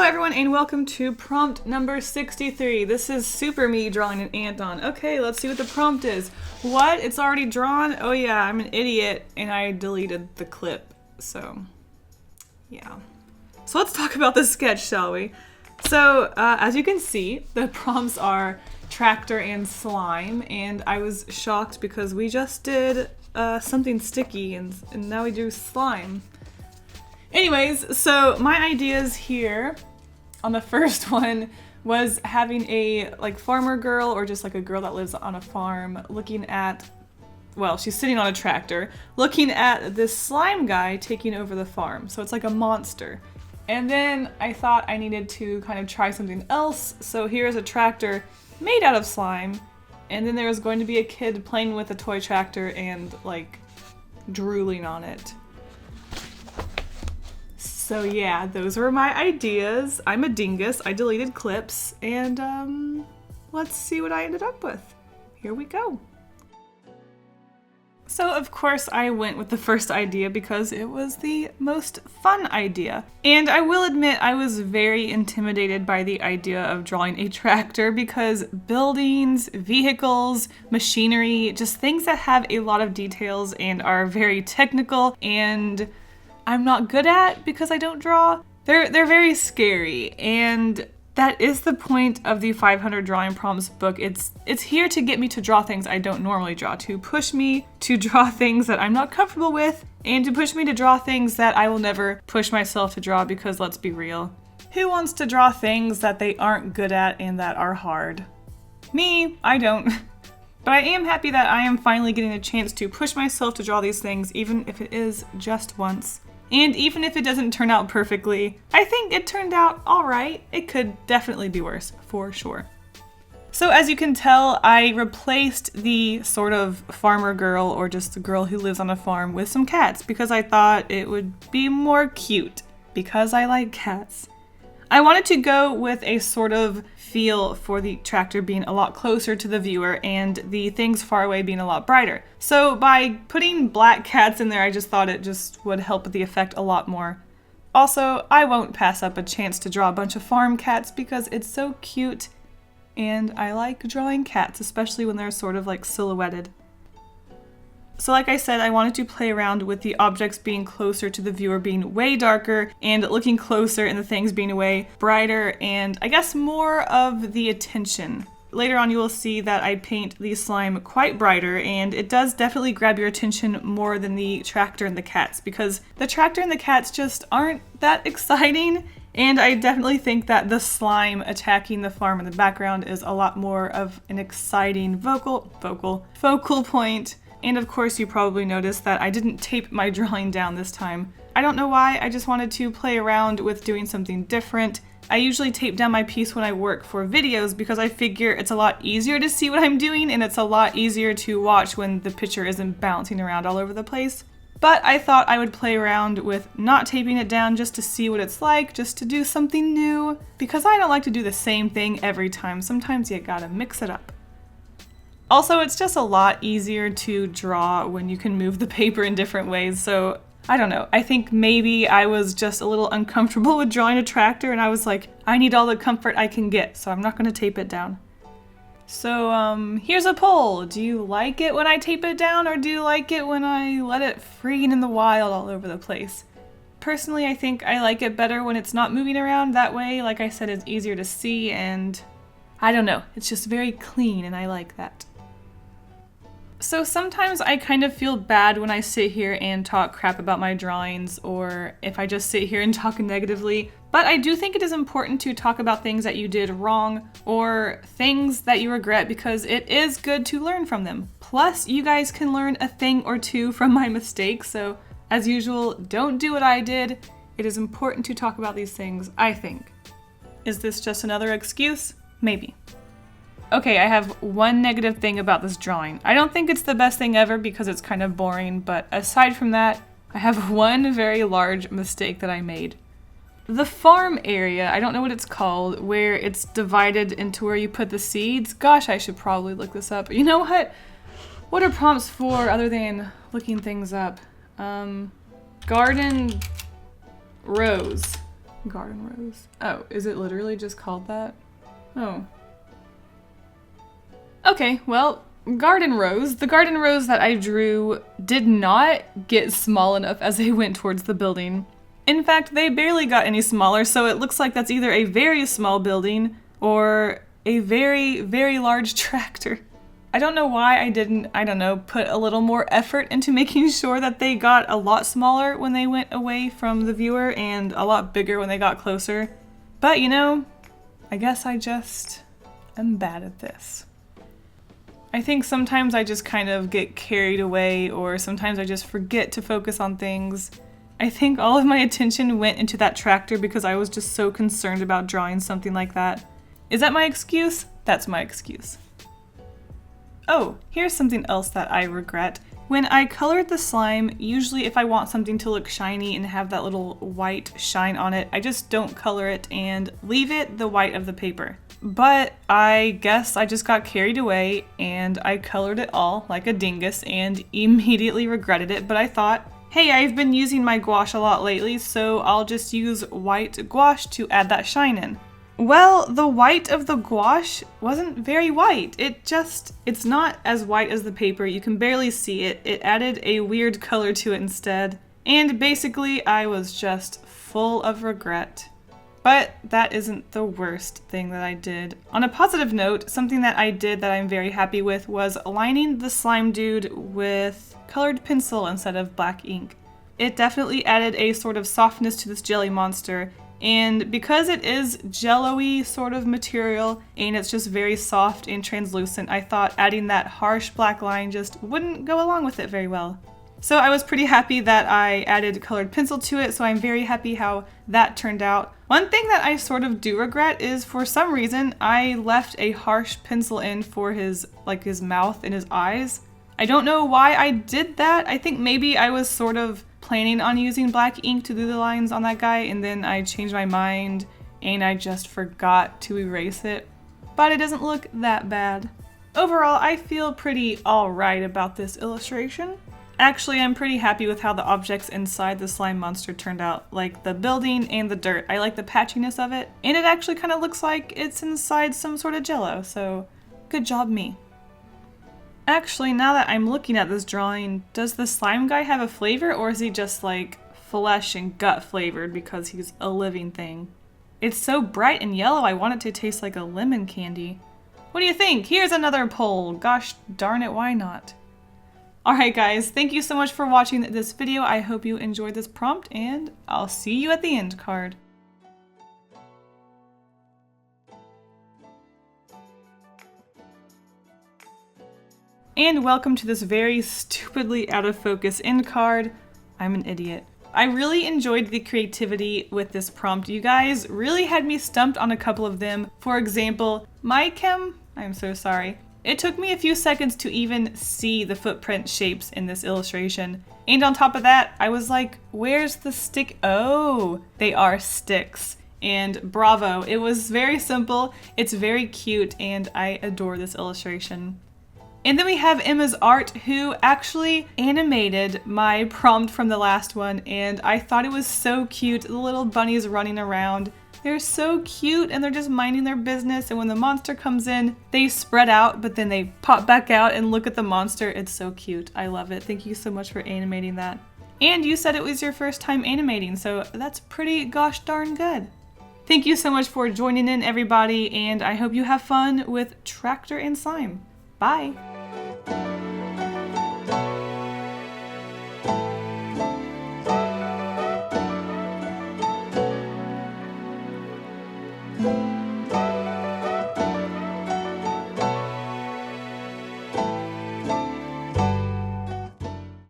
everyone and welcome to prompt number 63. This is super me drawing an ant on. Okay, let's see what the prompt is. What? It's already drawn? Oh yeah, I'm an idiot and I deleted the clip. So, yeah. So let's talk about the sketch, shall we? So, as you can see, the prompts are tractor and slime, and I was shocked because we just did something sticky and now we do slime. Anyways, so my ideas here on the first one was having a farmer girl, or just like a girl that lives on a farm, looking at, well, she's sitting on a tractor looking at this slime guy taking over the farm. So it's like a monster. And then I thought I needed to kind of try something else. So here's a tractor made out of slime, and then there was going to be a kid playing with a toy tractor and like drooling on it. So yeah, those were my ideas. I'm a dingus. I deleted clips, and let's see what I ended up with. Here we go. So of course I went with the first idea because it was the most fun idea. And I will admit I was very intimidated by the idea of drawing a tractor because buildings, vehicles, machinery, just things that have a lot of details and are very technical and I'm not good at because I don't draw. They're very scary, and that is the point of the 500 drawing prompts book. It's here to get me to draw things I don't normally draw, to push me to draw things that I'm not comfortable with, and to push me to draw things that I will never push myself to draw because let's be real. Who wants to draw things that they aren't good at and that are hard? Me, I don't. But I am happy that I am finally getting a chance to push myself to draw these things, even if it is just once. And even if it doesn't turn out perfectly, I think it turned out alright. It could definitely be worse, for sure. So as you can tell, I replaced the sort of farmer girl, or just the girl who lives on a farm, with some cats because I thought it would be more cute, because I like cats. I wanted to go with a sort of feel for the tractor being a lot closer to the viewer and the things far away being a lot brighter. So by putting black cats in there, I just thought it just would help with the effect a lot more. Also, I won't pass up a chance to draw a bunch of farm cats because it's so cute and I like drawing cats, especially when they're sort of like silhouetted. So like I said, I wanted to play around with the objects being closer to the viewer being way darker and looking closer and the things being way brighter and I guess more of the attention. Later on you will see that I paint the slime quite brighter and it does definitely grab your attention more than the tractor and the cats because the tractor and the cats just aren't that exciting, and I definitely think that the slime attacking the farm in the background is a lot more of an exciting focal point. And of course you probably noticed that I didn't tape my drawing down this time. I don't know why, I just wanted to play around with doing something different. I usually tape down my piece when I work for videos because I figure it's a lot easier to see what I'm doing and it's a lot easier to watch when the picture isn't bouncing around all over the place. But I thought I would play around with not taping it down just to see what it's like, just to do something new, because I don't like to do the same thing every time. Sometimes you gotta mix it up. Also, it's just a lot easier to draw when you can move the paper in different ways, so I don't know. I think maybe I was just a little uncomfortable with drawing a tractor and I was like, I need all the comfort I can get, so I'm not going to tape it down. So, here's a poll. Do you like it when I tape it down, or do you like it when I let it free in the wild all over the place? Personally, I think I like it better when it's not moving around. That way, like I said, it's easier to see and I don't know. It's just very clean and I like that. So sometimes I kind of feel bad when I sit here and talk crap about my drawings, or if I just sit here and talk negatively, but I do think it is important to talk about things that you did wrong or things that you regret because it is good to learn from them. Plus, you guys can learn a thing or two from my mistakes, so as usual, don't do what I did. It is important to talk about these things, I think. Is this just another excuse? Maybe. Okay, I have one negative thing about this drawing. I don't think it's the best thing ever because it's kind of boring, but aside from that, I have one very large mistake that I made. The farm area, I don't know what it's called, where it's divided into where you put the seeds. Gosh, I should probably look this up. You know what? What are prompts for other than looking things up? Garden rows. Garden rose. Oh, is it literally just called that? Oh. Okay, well, garden rose. The garden rose that I drew did not get small enough as they went towards the building. In fact, they barely got any smaller, so it looks like that's either a very small building or a very, very large tractor. I don't know why I didn't, put a little more effort into making sure that they got a lot smaller when they went away from the viewer and a lot bigger when they got closer. But you know, I guess I just am bad at this. I think sometimes I just kind of get carried away, or sometimes I just forget to focus on things. I think all of my attention went into that tractor because I was just so concerned about drawing something like that. Is that my excuse? That's my excuse. Oh, here's something else that I regret. When I colored the slime, usually if I want something to look shiny and have that little white shine on it, I just don't color it and leave it the white of the paper. But I guess I just got carried away and I colored it all like a dingus and immediately regretted it, but I thought, hey, I've been using my gouache a lot lately, so I'll just use white gouache to add that shine in. Well, the white of the gouache wasn't very white. It's not as white as the paper. You can barely see it. It added a weird color to it instead. And basically, I was just full of regret. But that isn't the worst thing that I did. On a positive note, something that I did that I'm very happy with was aligning the slime dude with colored pencil instead of black ink. It definitely added a sort of softness to this jelly monster. And because it is jello-y sort of material and it's just very soft and translucent, I thought adding that harsh black line just wouldn't go along with it very well. So I was pretty happy that I added colored pencil to it, so I'm very happy how that turned out. One thing that I sort of do regret is for some reason I left a harsh pencil in for his mouth and his eyes. I don't know why I did that. I think maybe I was sort of planning on using black ink to do the lines on that guy, and then I changed my mind and I just forgot to erase it. But it doesn't look that bad. Overall, I feel pretty alright about this illustration. Actually, I'm pretty happy with how the objects inside the slime monster turned out, like the building and the dirt. I like the patchiness of it, and it actually kind of looks like it's inside some sort of jello, so good job me. Actually, now that I'm looking at this drawing, does the slime guy have a flavor, or is he just like flesh and gut flavored because he's a living thing? It's so bright and yellow, I want it to taste like a lemon candy. What do you think? Here's another poll. Gosh darn it, why not? Alright guys, thank you so much for watching this video. I hope you enjoyed this prompt, and I'll see you at the end card. And welcome to this very stupidly out of focus end card. I'm an idiot. I really enjoyed the creativity with this prompt. You guys really had me stumped on a couple of them. For example, my chem, I'm so sorry. It took me a few seconds to even see the footprint shapes in this illustration. And on top of that, I was like, where's the stick? Oh, they are sticks. And bravo, it was very simple, it's very cute, and I adore this illustration. And then we have Emma's art, who actually animated my prompt from the last one, and I thought it was so cute. The little bunnies running around. They're so cute, and they're just minding their business, and when the monster comes in, they spread out, but then they pop back out and look at the monster. It's so cute. I love it. Thank you so much for animating that. And you said it was your first time animating, so that's pretty gosh darn good. Thank you so much for joining in, everybody, and I hope you have fun with Tractor and Slime. Bye!